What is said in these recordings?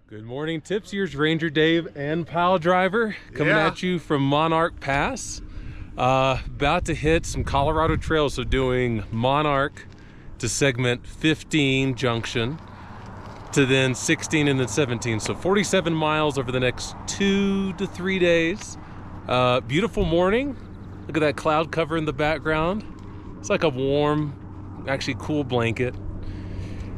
Good morning, Tipsiers. Ranger Dave and Pile Driver coming at you from Monarch Pass. About to hit some Colorado trails, so doing Monarch to segment 15 junction to then 16 and then 17. So 47 miles over the next 2 to 3 days. Beautiful morning. Look at that cloud cover in the background. It's like a warm, actually cool blanket.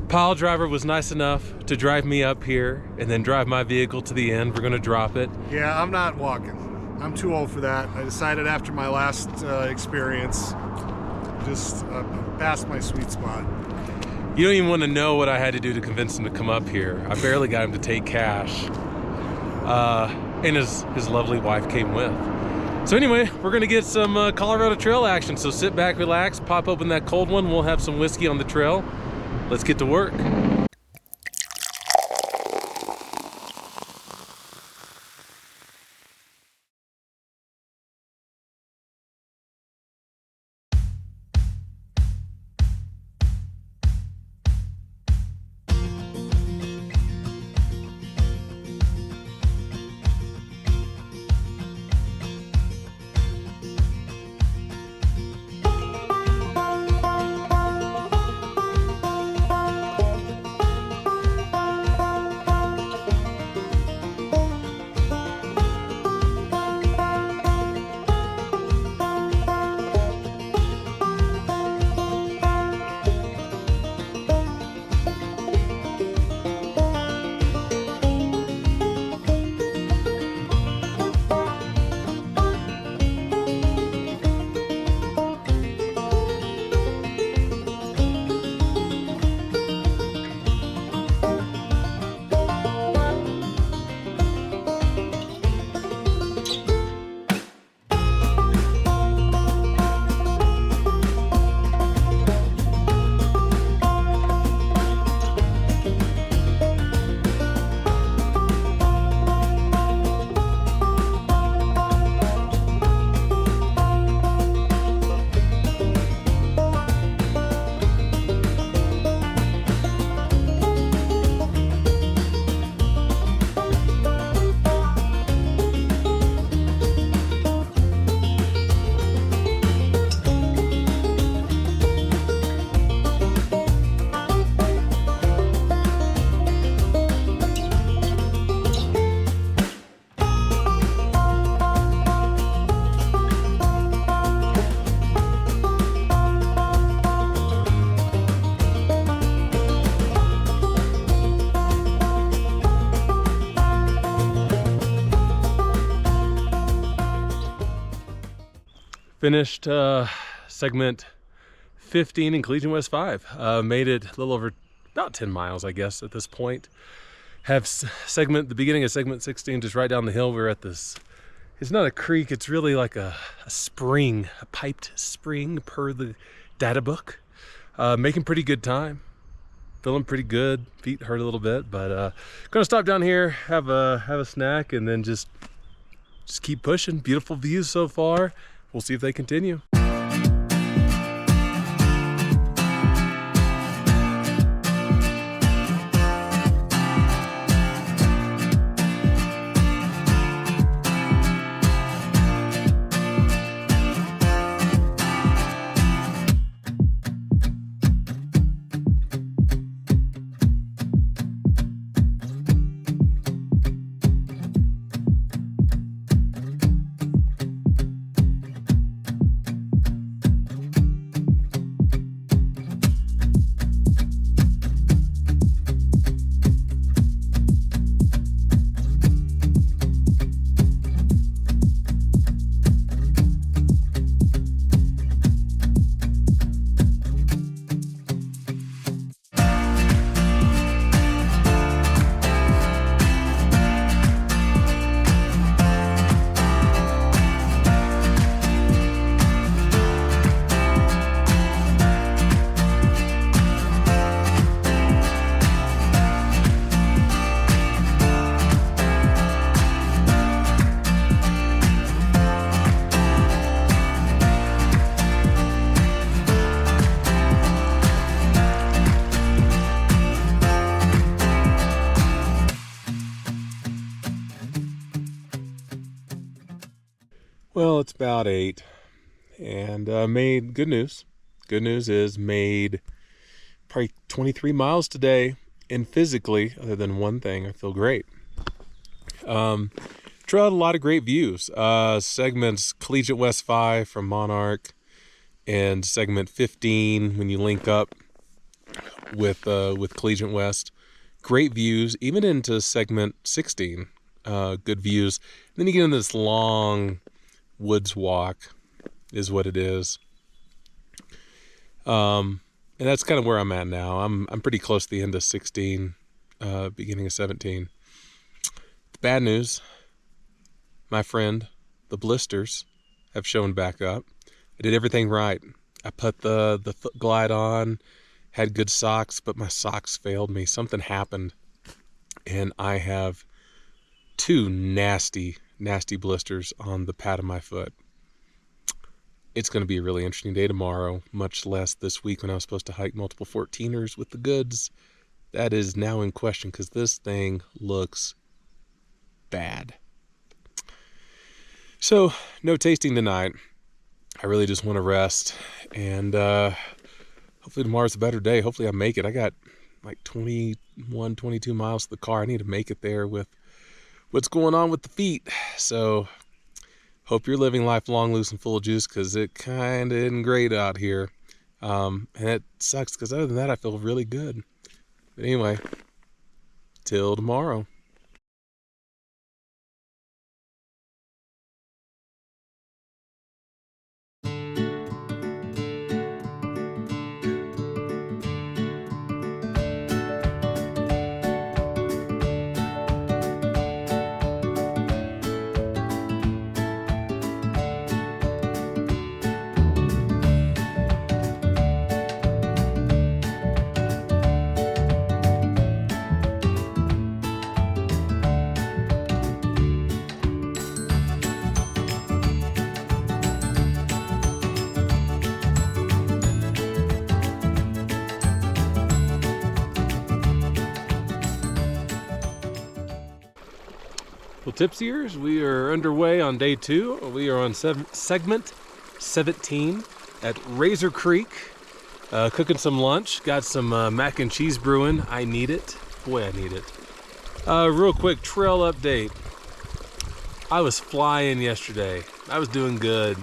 Pile Driver was nice enough to drive me up here and then drive my vehicle to the end. We're gonna drop it. Yeah, I'm not walking. I'm too old for that. I decided after my last experience, just past my sweet spot. You don't even want to know what I had to do to convince him to come up here. I barely got him to take cash. And his lovely wife came with. So anyway, we're gonna get some Colorado Trail action. So sit back, relax, pop open that cold one. We'll have some whiskey on the trail. Let's get to work. Finished segment 15 in Collegiate West 5. Made it a little over about 10 miles, I guess, at this point. Have the beginning of segment 16 just right down the hill. We're at this, it's not a creek, it's really like a spring, a piped spring per the data book. Making pretty good time. Feeling pretty good. Feet hurt a little bit, but gonna stop down here, have a snack, and then just keep pushing. Beautiful views so far. We'll see if they continue. Well, it's about 8, and made good news. Good news is made probably 23 miles today, and physically, other than one thing, I feel great. Trail had a lot of great views. Segments Collegiate West 5 from Monarch, and segment 15 when you link up with Collegiate West. Great views, even into segment 16. Good views. Then you get into this long woods walk, is what it is. And that's kind of where I'm at now. I'm pretty close to the end of 16, beginning of 17. The bad news, my friend, the blisters have shown back up. I did everything right. I put the foot glide on, had good socks, but my socks failed me. Something happened, and I have 2 nasty blisters on the pad of my foot. It's going to be a really interesting day tomorrow, much less this week when I was supposed to hike multiple 14ers with the goods. That is now in question because this thing looks bad. So, no tasting tonight. I really just want to rest, and hopefully tomorrow's a better day. Hopefully I make it. I got like 21, 22 miles to the car. I need to make it there with what's going on with the feet. So hope you're living life long, loose, and full of juice, because it kind of isn't great out here. And it sucks because other than that, I feel really good. But anyway, till tomorrow. Well, Tipsiers, we are underway on day 2. We are on segment 17 at Razor Creek, cooking some lunch. Got some mac and cheese brewing. I need it. Boy, I need it. Real quick trail update. I was flying yesterday. I was doing good.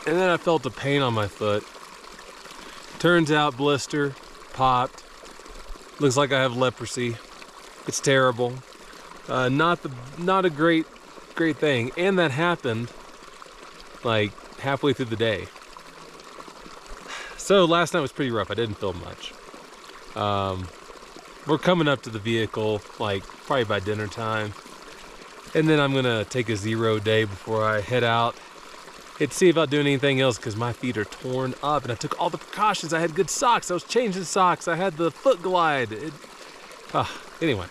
And then I felt a pain on my foot. Turns out blister, popped. Looks like I have leprosy. It's terrible. Not a great thing, and that happened like halfway through the day. So last night was pretty rough. I didn't feel much. We're coming up to the vehicle like probably by dinner time, and then I'm gonna take a 0 day before I head out. Hit to see about doing anything else because my feet are torn up, and I took all the precautions. I had good socks. I was changing socks. I had the foot glide. Anyway.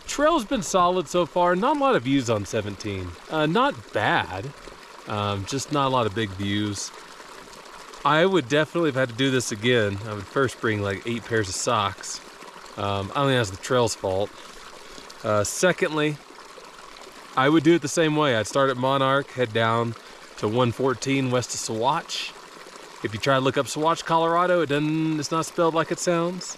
Trail's been solid so far. Not a lot of views on 17. Not bad. Just not a lot of big views. I would definitely, if I had to do this again, I would first bring like 8 pairs of socks. I don't think that's the trail's fault. Secondly, I would do it the same way. I'd start at Monarch, head down to 114 west of Saguache. If you try to look up Saguache, Colorado, it's not spelled like it sounds.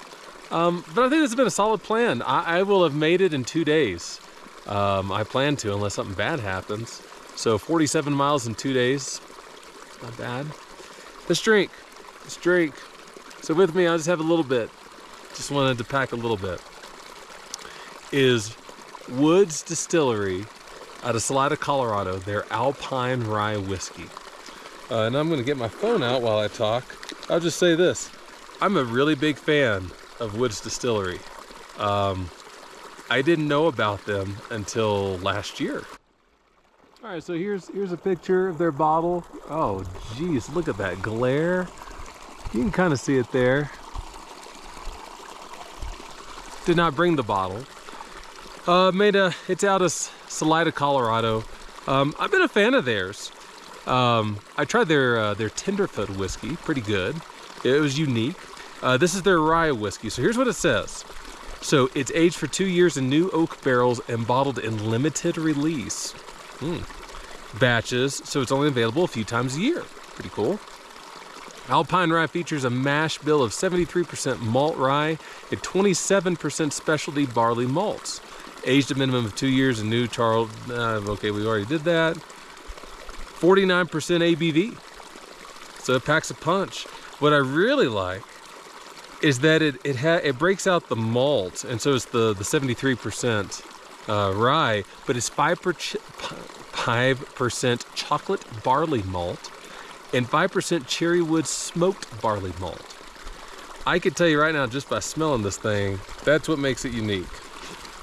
But I think this has been a solid plan. I will have made it in 2 days. I plan to, unless something bad happens. So 47 miles in 2 days, not bad. Let's drink. So with me, I'll just have a little bit. Just wanted to pack a little bit. Is Woods Distillery out of Salida, Colorado, their Alpine Rye whiskey. And I'm gonna get my phone out while I talk. I'll just say this. I'm a really big fan of Woods Distillery. I didn't know about them until last year. All right, so here's a picture of their bottle. Oh, geez, look at that glare. You can kind of see it there. Did not bring the bottle. It's out of Salida, Colorado. I've been a fan of theirs. I tried their Tenderfoot whiskey, pretty good. It was unique. This is their rye whiskey. So here's what it says. So it's aged for 2 years in new oak barrels and bottled in limited release. batches, so it's only available a few times a year. Pretty cool. Alpine Rye features a mash bill of 73% malt rye and 27% specialty barley malts. Aged a minimum of 2 years in new charred, okay, we already did that. 49% ABV, so it packs a punch. What I really like is that it breaks out the malt, and so it's the 73% rye, but it's 5% chocolate barley malt and 5% cherrywood smoked barley malt. I could tell you right now, just by smelling this thing, that's what makes it unique,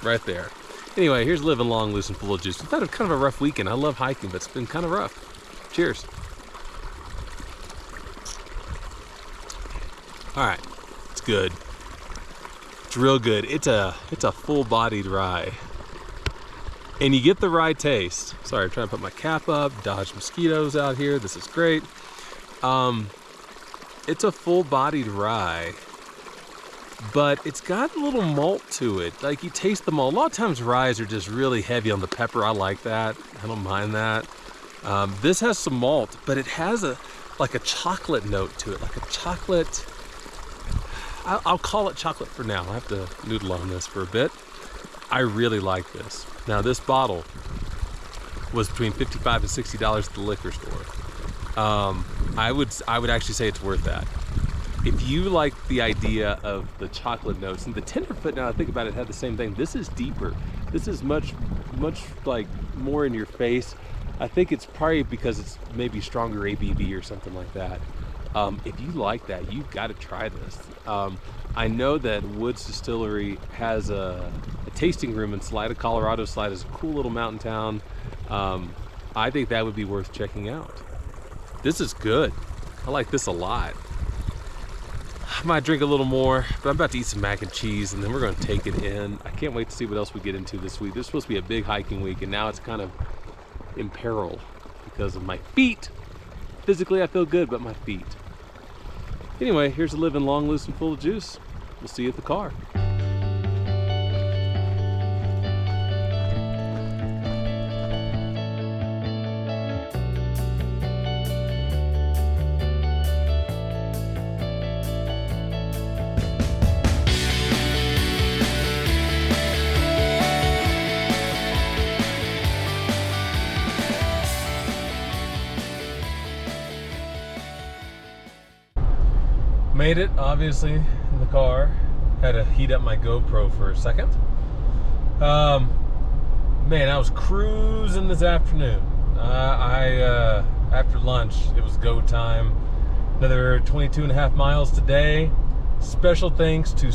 right there. Anyway, here's living long, loose, and full of juice. It's been kind of a rough weekend. I love hiking, but it's been kind of rough. Cheers. All right, it's good. It's real good. It's a full-bodied rye. And you get the rye taste. Sorry, I'm trying to put my cap up, dodge mosquitoes out here. This is great. It's a full-bodied rye, but it's got a little malt to it. Like, you taste the malt. A lot of times ryes are just really heavy on the pepper. I like that. I don't mind that. This has some malt, but it has like a chocolate note to it, like a chocolate. I'll call it chocolate for now. I have to noodle on this for a bit. I really like this. Now, this bottle was between $55 and $60 at the liquor store. I would actually say it's worth that. If you like the idea of the chocolate notes, and the Tenderfoot, now I think about it, had the same thing. This is deeper. This is much like more in your face. I think it's probably because it's maybe stronger ABV or something like that. If you like that, you've got to try this. I know that Woods Distillery has a tasting room in Salida, Colorado. Salida is a cool little mountain town. I think that would be worth checking out. This is good. I like this a lot. I might drink a little more, but I'm about to eat some mac and cheese, and then we're going to take it in. I can't wait to see what else we get into this week. This is supposed to be a big hiking week, and now it's kind of in peril because of my feet. Physically, I feel good, but my feet. Anyway, here's a living long, loose, and full of juice. We'll see you at the car. Made it, obviously, in the car. Had to heat up my GoPro for a second. Man, I was cruising this afternoon. After lunch, it was go time. Another 22.5 miles today. Special thanks to